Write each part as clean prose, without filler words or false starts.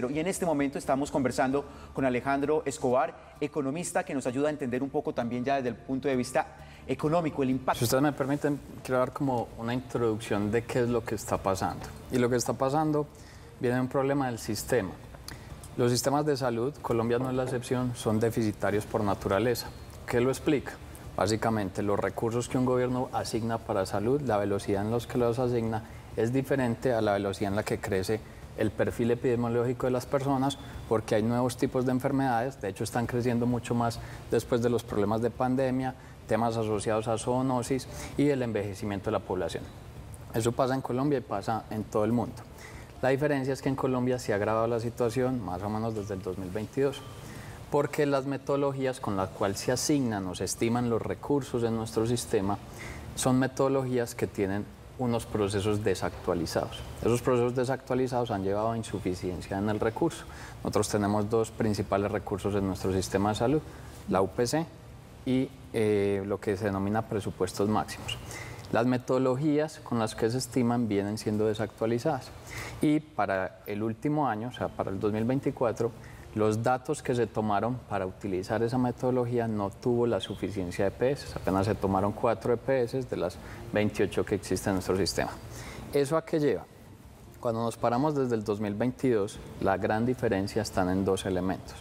Y en este momento estamos conversando con Alejandro Escobar, economista, que nos ayuda a entender un poco también ya desde el punto de vista económico, el impacto. Si ustedes me permiten, quiero dar como una introducción de qué es lo que está pasando. Y lo que está pasando viene de un problema del sistema. Los sistemas de salud, Colombia no es la excepción, son deficitarios por naturaleza. ¿Qué lo explica? Básicamente, los recursos que un gobierno asigna para salud, la velocidad en los que los asigna es diferente a la velocidad en la que crece el perfil epidemiológico de las personas, porque hay nuevos tipos de enfermedades, de hecho están creciendo mucho más después de los problemas de pandemia, temas asociados a zoonosis y el envejecimiento de la población. Eso pasa en Colombia y pasa en todo el mundo. La diferencia es que en Colombia se ha agravado la situación más o menos desde el 2022, porque las metodologías con las cuales se asignan o se estiman los recursos en nuestro sistema son metodologías que tienen unos procesos desactualizados. Esos procesos desactualizados han llevado a insuficiencia en el recurso. Nosotros tenemos dos principales recursos en nuestro sistema de salud, la UPC y lo que se denomina presupuestos máximos. Las metodologías con las que se estiman vienen siendo desactualizadas y para el último año, o sea, para el 2024, los datos que se tomaron para utilizar esa metodología no tuvo la suficiencia de EPS, apenas se tomaron 4 EPS de las 28 que existen en nuestro sistema. ¿Eso a qué lleva? Cuando nos paramos desde el 2022, la gran diferencia está en dos elementos.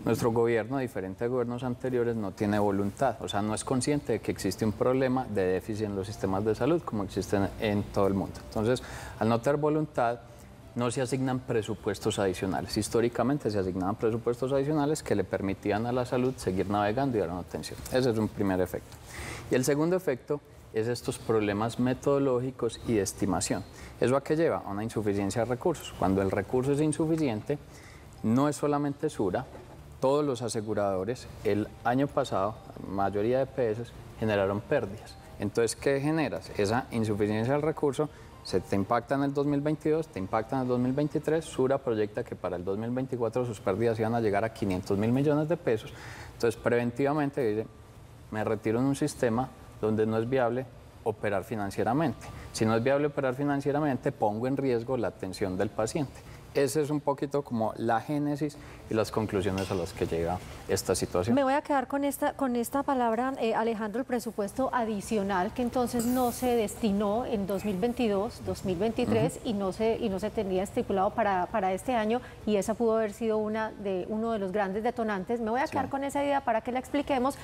Nuestro gobierno, diferente a gobiernos anteriores, no tiene voluntad, o sea, no es consciente de que existe un problema de déficit en los sistemas de salud como existen en todo el mundo. Entonces, al no tener voluntad, no se asignan presupuestos adicionales. Históricamente se asignaban presupuestos adicionales que le permitían a la salud seguir navegando y dar una atención. Ese es un primer efecto. Y el segundo efecto es estos problemas metodológicos y de estimación. ¿Eso a qué lleva? A una insuficiencia de recursos. Cuando el recurso es insuficiente, no es solamente Sura, todos los aseguradores el año pasado, la mayoría de EPS, generaron pérdidas. Entonces, ¿qué generas? Esa insuficiencia del recurso se te impacta en el 2022, te impacta en el 2023, Sura proyecta que para el 2024 sus pérdidas iban a llegar a 500.000 millones de pesos. Entonces, preventivamente dice, me retiro en un sistema donde no es viable operar financieramente. Si no es viable operar financieramente, pongo en riesgo la atención del paciente. Ese es un poquito como la génesis y las conclusiones a las que llega esta situación. Me voy a quedar con esta palabra, Alejandro, el presupuesto adicional que entonces no se destinó en 2022, 2023 y no se tenía estipulado para este año, y esa pudo haber sido uno de los grandes detonantes. Me voy a quedar con esa idea para que la expliquemos.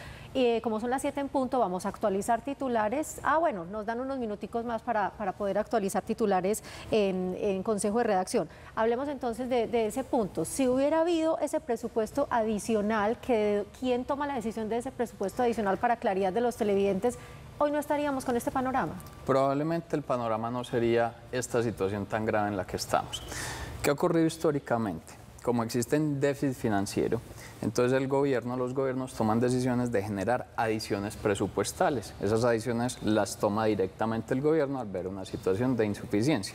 Como son las 7 en punto, vamos a actualizar titulares. Bueno, nos dan unos minuticos más para poder actualizar titulares en Consejo de Redacción. Hablemos entonces de ese punto. Si hubiera habido ese presupuesto adicional, ¿quién toma la decisión de ese presupuesto adicional para claridad de los televidentes? Hoy no estaríamos con este panorama. Probablemente el panorama no sería esta situación tan grave en la que estamos. ¿Qué ha ocurrido históricamente? Como existe un déficit financiero, entonces los gobiernos toman decisiones de generar adiciones presupuestales. Esas adiciones las toma directamente el gobierno al ver una situación de insuficiencia.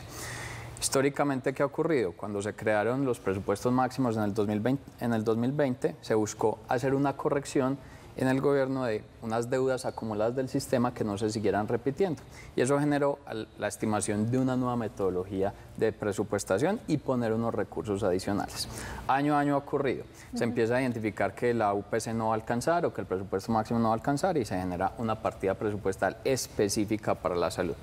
Históricamente, ¿qué ha ocurrido? Cuando se crearon los presupuestos máximos en el 2020, se buscó hacer una corrección en el gobierno de unas deudas acumuladas del sistema que no se siguieran repitiendo. Y eso generó la estimación de una nueva metodología de presupuestación y poner unos recursos adicionales. Año a año ha ocurrido. Se empieza a identificar que la UPC no va a alcanzar o que el presupuesto máximo no va a alcanzar y se genera una partida presupuestal específica para la salud.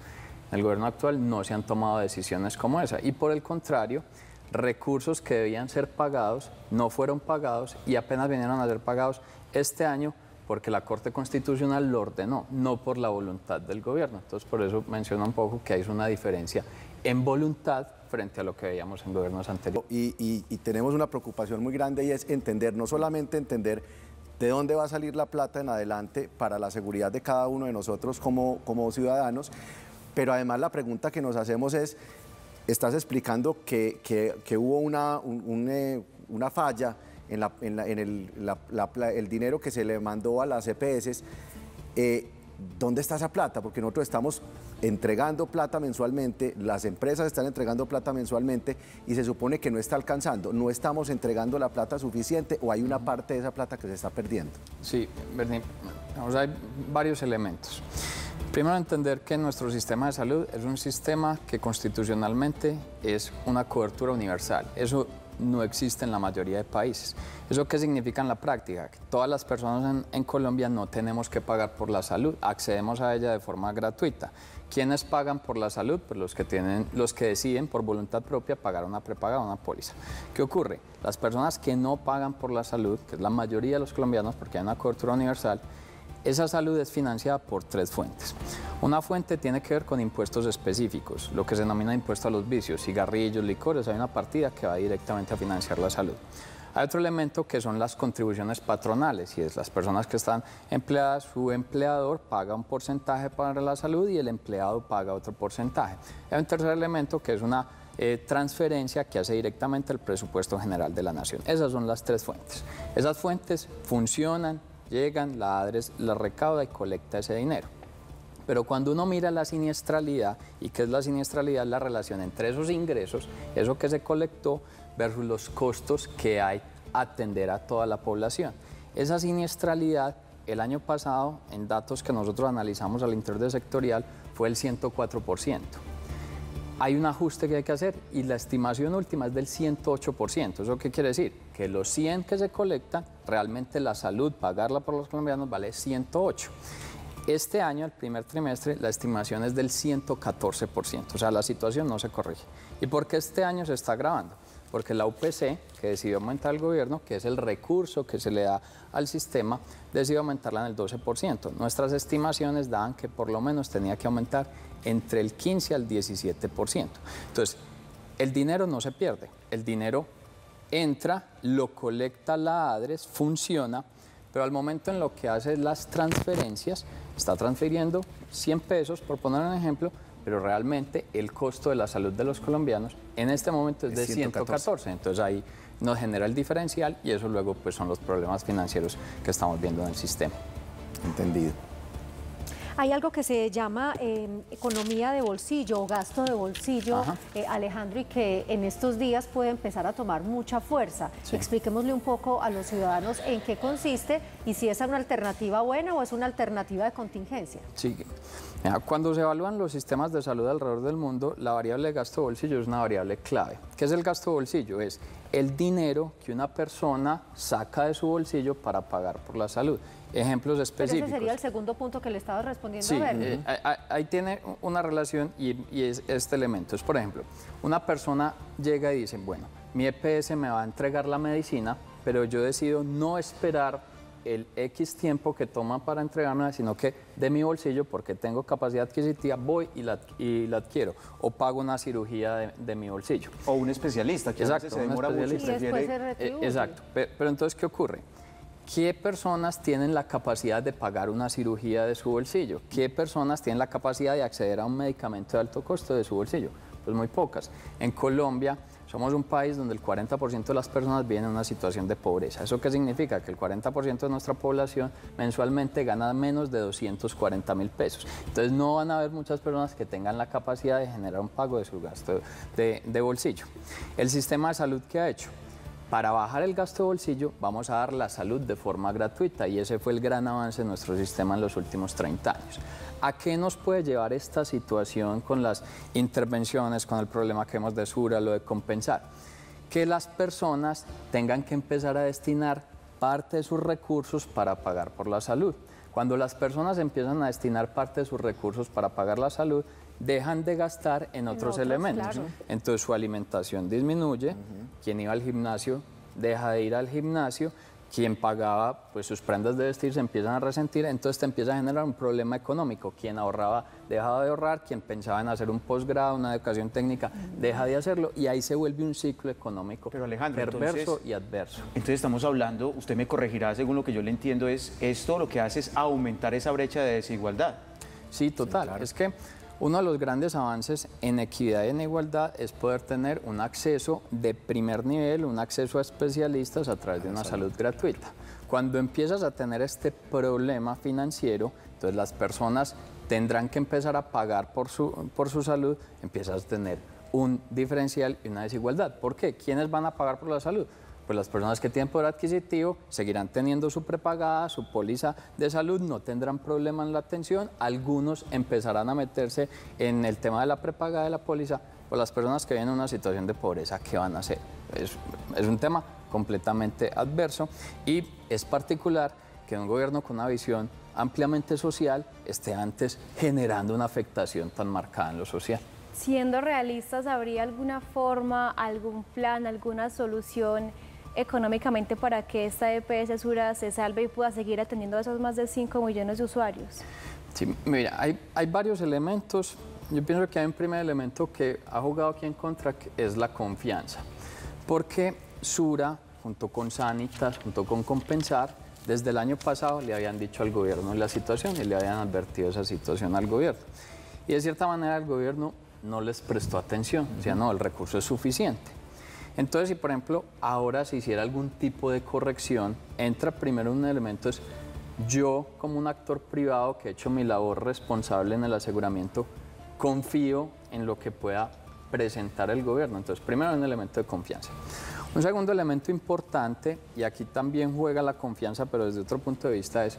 En el gobierno actual no se han tomado decisiones como esa y por el contrario, recursos que debían ser pagados no fueron pagados y apenas vinieron a ser pagados este año porque la Corte Constitucional lo ordenó, no por la voluntad del gobierno. Entonces, por eso menciono un poco que hay una diferencia en voluntad frente a lo que veíamos en gobiernos anteriores. Y tenemos una preocupación muy grande y es entender, no solamente entender de dónde va a salir la plata en adelante para la seguridad de cada uno de nosotros como ciudadanos, pero además la pregunta que nos hacemos es, estás explicando que hubo una falla en el dinero que se le mandó a las EPS. ¿Dónde está esa plata? Porque nosotros estamos entregando plata mensualmente, las empresas están entregando plata mensualmente y se supone que no está alcanzando. ¿No estamos entregando la plata suficiente o hay una parte de esa plata que se está perdiendo? Sí, Bernie, hay varios elementos. Primero, entender que nuestro sistema de salud es un sistema que constitucionalmente es una cobertura universal. Eso no existe en la mayoría de países. ¿Eso qué significa en la práctica? Que todas las personas en Colombia no tenemos que pagar por la salud, accedemos a ella de forma gratuita. ¿Quiénes pagan por la salud? Pues los que deciden por voluntad propia pagar una prepagada, una póliza. ¿Qué ocurre? Las personas que no pagan por la salud, que es la mayoría de los colombianos porque hay una cobertura universal, esa salud es financiada por 3 fuentes. Una fuente tiene que ver con impuestos específicos, lo que se denomina impuesto a los vicios, cigarrillos, licores. Hay una partida que va directamente a financiar la salud. Hay otro elemento que son las contribuciones patronales, y es las personas que están empleadas, su empleador paga un porcentaje para la salud y el empleado paga otro porcentaje. Hay un tercer elemento que es una transferencia que hace directamente el presupuesto general de la nación. Esas son las 3 fuentes. Esas fuentes funcionan, llegan, la ADRES la recauda y colecta ese dinero. Pero cuando uno mira la siniestralidad, ¿y qué es la siniestralidad? La relación entre esos ingresos, eso que se colectó, versus los costos que hay atender a toda la población. Esa siniestralidad, el año pasado, en datos que nosotros analizamos al interior del sectorial, fue el 104%. Hay un ajuste que hay que hacer y la estimación última es del 108%. ¿Eso qué quiere decir? Que los 100 que se colectan, realmente la salud, pagarla por los colombianos, vale 108. Este año, el primer trimestre, la estimación es del 114%. O sea, la situación no se corrige. ¿Y por qué este año se está agravando? Porque la UPC, que decidió aumentar el gobierno, que es el recurso que se le da al sistema, decidió aumentarla en el 12%. Nuestras estimaciones daban que por lo menos tenía que aumentar entre el 15 al 17%. Entonces, el dinero no se pierde, el dinero entra, lo colecta la ADRES, funciona, pero al momento en lo que hace las transferencias, está transfiriendo 100 pesos, por poner un ejemplo, pero realmente el costo de la salud de los colombianos en este momento es de 114. Entonces ahí nos genera el diferencial y eso luego pues son los problemas financieros que estamos viendo en el sistema. Entendido. Hay algo que se llama economía de bolsillo o gasto de bolsillo, Alejandro, y que en estos días puede empezar a tomar mucha fuerza. Sí. Expliquémosle un poco a los ciudadanos en qué consiste y si es una alternativa buena o es una alternativa de contingencia. Sí. Cuando se evalúan los sistemas de salud alrededor del mundo, la variable de gasto de bolsillo es una variable clave. ¿Qué es el gasto de bolsillo? Es el dinero que una persona saca de su bolsillo para pagar por la salud. Ejemplos específicos. Pero ese sería el segundo punto que le estaba respondiendo. Sí, a ver. Ahí tiene una relación y es este elemento. Es, por ejemplo, una persona llega y dice, bueno, mi EPS me va a entregar la medicina, pero yo decido no esperar el X tiempo que toma para entregármela, sino que de mi bolsillo, porque tengo capacidad adquisitiva, voy y la adquiero. O pago una cirugía de mi bolsillo. O un especialista, que exacto, a veces se demora mucho y después se retribuye. Exacto. Pero entonces, ¿qué ocurre? ¿Qué personas tienen la capacidad de pagar una cirugía de su bolsillo? ¿Qué personas tienen la capacidad de acceder a un medicamento de alto costo de su bolsillo? Pues muy pocas. En Colombia somos un país donde el 40% de las personas viven en una situación de pobreza. ¿Eso qué significa? Que el 40% de nuestra población mensualmente gana menos de 240.000 pesos. Entonces no van a haber muchas personas que tengan la capacidad de generar un pago de su gasto de bolsillo. El sistema de salud, ¿qué ha hecho? Para bajar el gasto de bolsillo vamos a dar la salud de forma gratuita y ese fue el gran avance de nuestro sistema en los últimos 30 años. ¿A qué nos puede llevar esta situación con las intervenciones, con el problema que vemos de Sura, lo de compensar? Que las personas tengan que empezar a destinar parte de sus recursos para pagar por la salud. Cuando las personas empiezan a destinar parte de sus recursos para pagar la salud, dejan de gastar en otros elementos. Claro. Entonces su alimentación disminuye, quien iba al gimnasio deja de ir al gimnasio, quien pagaba pues sus prendas de vestir se empiezan a resentir, entonces te empieza a generar un problema económico. Quien ahorraba dejaba de ahorrar, quien pensaba en hacer un posgrado, una educación técnica, deja de hacerlo y ahí se vuelve un ciclo económico. Pero Alejandro, perverso entonces, y adverso. Entonces estamos hablando, usted me corregirá según lo que yo le entiendo, es esto lo que hace es aumentar esa brecha de desigualdad. Sí, total. Sí, claro. Es que uno de los grandes avances en equidad y en igualdad es poder tener un acceso de primer nivel, un acceso a especialistas a través de una salud gratuita. Cuando empiezas a tener este problema financiero, entonces las personas tendrán que empezar a pagar por su salud, empiezas a tener un diferencial y una desigualdad. ¿Por qué? ¿Quiénes van a pagar por la salud? Pues las personas que tienen poder adquisitivo seguirán teniendo su prepagada, su póliza de salud, no tendrán problema en la atención, algunos empezarán a meterse en el tema de la prepagada de la póliza, pues las personas que viven en una situación de pobreza, ¿qué van a hacer? es un tema completamente adverso y es particular que un gobierno con una visión ampliamente social esté antes generando una afectación tan marcada en lo social. Siendo realistas, ¿habría alguna forma, algún plan, alguna solución económicamente para que esta EPS Sura se salve y pueda seguir atendiendo a esos más de 5 millones de usuarios? Sí, mira, hay varios elementos. Yo pienso que hay un primer elemento que ha jugado aquí en contra, que es la confianza. Porque Sura, junto con Sanitas, junto con Compensar, desde el año pasado le habían dicho al gobierno la situación y le habían advertido esa situación al gobierno. Y de cierta manera el gobierno no les prestó atención, decía, no, el recurso es suficiente. Entonces, si por ejemplo ahora se hiciera algún tipo de corrección, entra primero un elemento, es yo como un actor privado que he hecho mi labor responsable en el aseguramiento, confío en lo que pueda presentar el gobierno. Entonces, primero hay un elemento de confianza. Un segundo elemento importante, y aquí también juega la confianza, pero desde otro punto de vista, es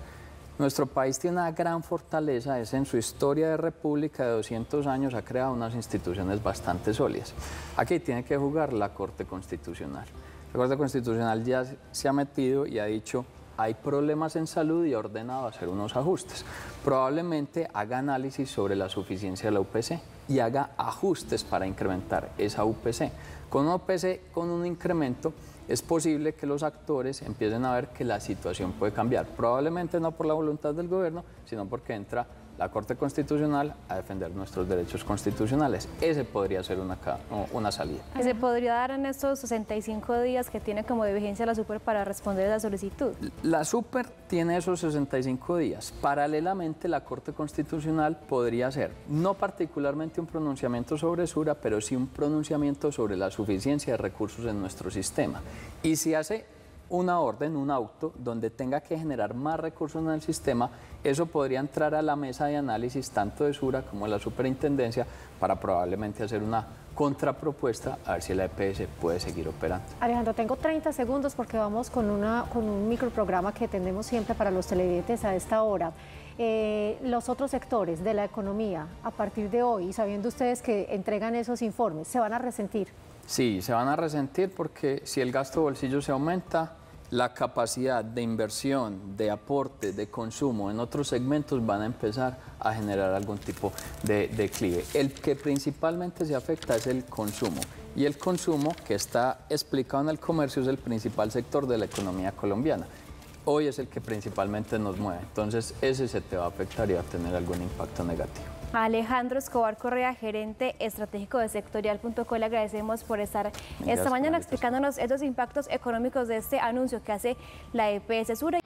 nuestro país tiene una gran fortaleza, es en su historia de república de 200 años ha creado unas instituciones bastante sólidas. Aquí tiene que jugar la Corte Constitucional. La Corte Constitucional ya se ha metido y ha dicho hay problemas en salud y ha ordenado hacer unos ajustes. Probablemente haga análisis sobre la suficiencia de la UPC y haga ajustes para incrementar esa UPC. Con una UPC, con un incremento, es posible que los actores empiecen a ver que la situación puede cambiar. Probablemente no por la voluntad del gobierno, sino porque entra la Corte Constitucional a defender nuestros derechos constitucionales. Ese podría ser una salida. ¿Que se podría dar en estos 65 días que tiene como de vigencia la Super para responder a la solicitud? La Super tiene esos 65 días. Paralelamente, la Corte Constitucional podría hacer, no particularmente un pronunciamiento sobre Sura, pero sí un pronunciamiento sobre la suficiencia de recursos en nuestro sistema. Y si hace una orden, un auto, donde tenga que generar más recursos en el sistema, eso podría entrar a la mesa de análisis tanto de Sura como de la Superintendencia para probablemente hacer una contrapropuesta a ver si la EPS puede seguir operando. Alejandro, tengo 30 segundos porque vamos con un microprograma que tenemos siempre para los televidentes a esta hora. Los otros sectores de la economía, a partir de hoy, sabiendo ustedes que entregan esos informes, ¿se van a resentir? Sí, se van a resentir porque si el gasto de bolsillo se aumenta, la capacidad de inversión, de aporte, de consumo en otros segmentos van a empezar a generar algún tipo de declive. El que principalmente se afecta es el consumo. Y el consumo, que está explicado en el comercio, es el principal sector de la economía colombiana. Hoy es el que principalmente nos mueve. Entonces, ese se te va a afectar y va a tener algún impacto negativo. Alejandro Escobar Correa, gerente estratégico de Sectorial.co, le agradecemos por estar esta mañana explicándonos estos impactos económicos de este anuncio que hace la EPS Sura.